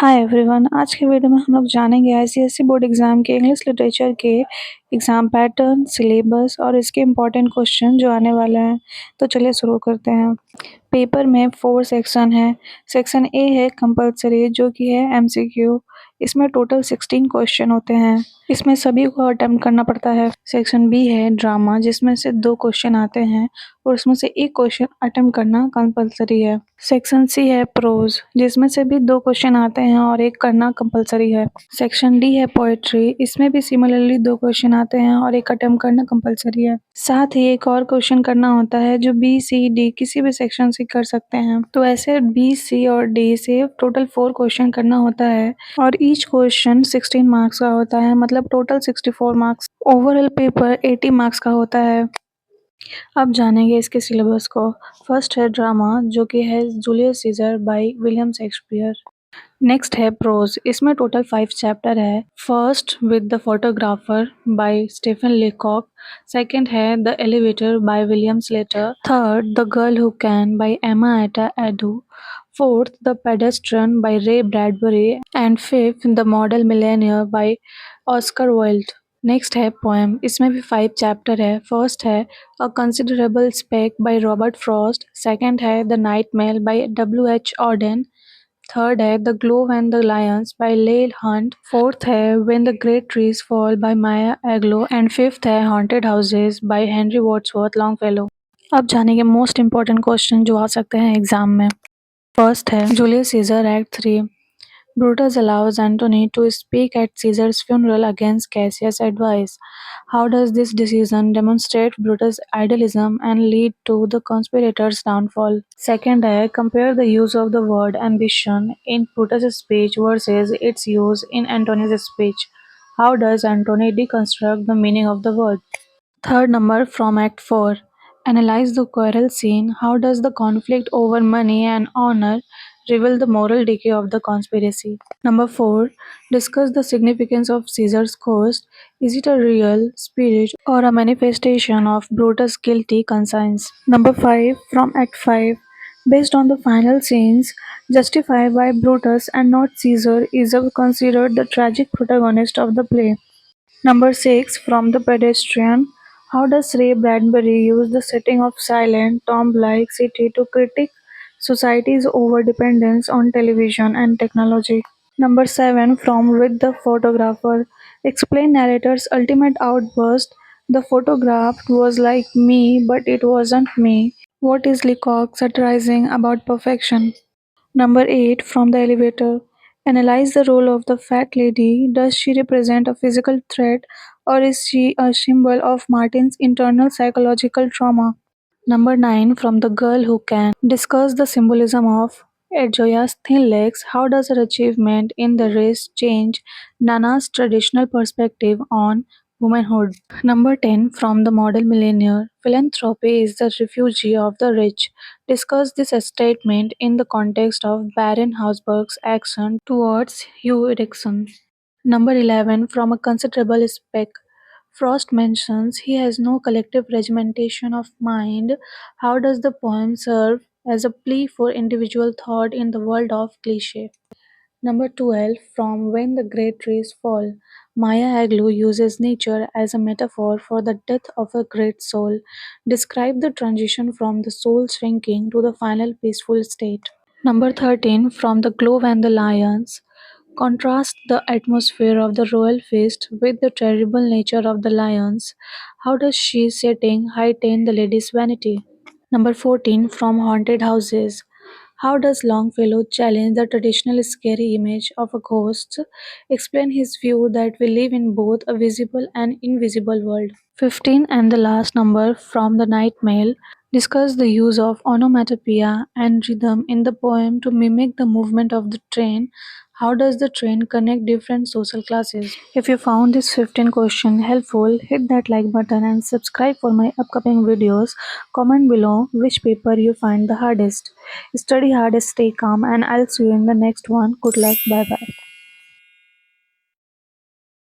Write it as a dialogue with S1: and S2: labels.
S1: Hi everyone. आज के video में हम लोग जानेंगे आईसीएसई बोर्ड एग्जाम के इंग्लिश लिटरेचर के एग्जाम पैटर्न, सिलेबस और इसके इम्पोर्टेंट क्वेश्चन जो आने वाले हैं। तो चलिए शुरू करते हैं। पेपर में 4 सेक्शन है। सेक्शन ए है कंपलसरी, जो कि है एमसीक्यू। इसमें टोटल 16 क्वेश्चन होते हैं। इसमें सभी को अटेम्प्ट करना पड़ता है। सेक्शन बी है ड्रामा, जिसमें से 2 क्वेश्चन आते हैं और उसमें से एक क्वेश्चन अटेम्प्ट करना कंपलसरी है। सेक्शन सी है प्रोज, जिसमें से भी 2 क्वेश्चन आते हैं और एक करना कंपलसरी है। सेक्शन डी है पोएट्री, इसमें भी सिमिलरली 2 क्वेश्चन आते हैं और एक अटेम्प्ट करना कंपलसरी है। साथ ही एक और क्वेश्चन करना होता है जो बी, सी, डी किसी भी सेक्शन से कर सकते हैं। तो ऐसे बी, सी और डी से टोटल 4 क्वेश्चन करना होता है और ईच क्वेश्चन 16 मार्क्स का होता है, मतलब total 64 marks. Overall paper 80 marks का होता है। अब जानेंगे इसके सिलेबस को। फर्स्ट है ड्रामा, जो कि है Julius Caesar by William Shakespeare. Next है प्रोज, इसमें टोटल 5 चैप्टर है। First with the photographer by Stephen Leacock. Second है the elevator by William Sleator. Third the girl who can by Ama Ata Aidoo. Fourth the pedestrian by Ray Bradbury and fifth the model millionaire by Oscar Wilde. Next है poem, इसमें भी 5 chapter है। First है a considerable speck by Robert Frost. Second है the night mail by W.H. Auden. Third है the glove and the lions by Leigh Hunt. Fourth है when the great trees fall by Maya एग्लो and fifth है haunted houses by Henry Wordsworth Longfellow. अब जानेंगे most important question जो आ सकते हैं exam में। फर्स्ट है Julius scissor act 3। Brutus allows Antony to speak at Caesar's funeral against Cassius' advice. How does this decision demonstrate Brutus' idealism and lead to the conspirators' downfall? Second है compare the use of the word ambition in Brutus' speech versus its use in Antony's speech. How does Antony deconstruct the meaning of the word? Third number from Act 4. Analyze the quarrel scene. How does the conflict over money and honor reveal the moral decay of the conspiracy? Number 4. Discuss the significance of Caesar's ghost. Is it a real spirit or a manifestation of Brutus' guilty conscience? Number 5. From Act 5. Based on the final scenes, justified by Brutus and not Caesar is considered the tragic protagonist of the play. Number 6. From the pedestrian. How does Ray Bradbury use the setting of silent, tomb-like city to critique society's overdependence on television and technology? Number 7. From With the Photographer. Explain narrator's ultimate outburst. The photograph was like me, but it wasn't me. What is Leacock satirizing about perfection? Number 8. From the elevator. Analyze the role of the fat lady. Does she represent a physical threat or is she a symbol of Martin's internal psychological trauma? Number 9. From the girl who can. Discuss the symbolism of Edjoya's thin legs. How does her achievement in the race change Nana's traditional perspective on womanhood? Number 10. From the model millionaire. Philanthropy is the refugee of the rich. Discuss this statement in the context of Baron Hausberg's action towards Hugh Erickson. Number 11. From a considerable spec. Frost mentions he has no collective regimentation of mind. How does the poem serve as a plea for individual thought in the world of cliché? Number 12. From When the Great Trees Fall. Maya Angelou uses nature as a metaphor for the death of a great soul. Describe the transition from the soul shrinking to the final peaceful state. Number 13. From The Glove and the Lions. Contrast the atmosphere of the royal feast with the terrible nature of the lions. How does she setting heighten the lady's vanity? Number 14. From Haunted Houses. How does Longfellow challenge the traditional scary image of a ghost? Explain his view that we live in both a visible and invisible world. 15 and the last number from the Night Mail. Discuss the use of onomatopoeia and rhythm in the poem to mimic the movement of the train. How does the train connect different social classes? If you found this 15 question helpful, hit that like button and subscribe for my upcoming videos. Comment below which paper you find the hardest. Study hard, stay calm, and I'll see you in the next one. Good luck. Bye bye.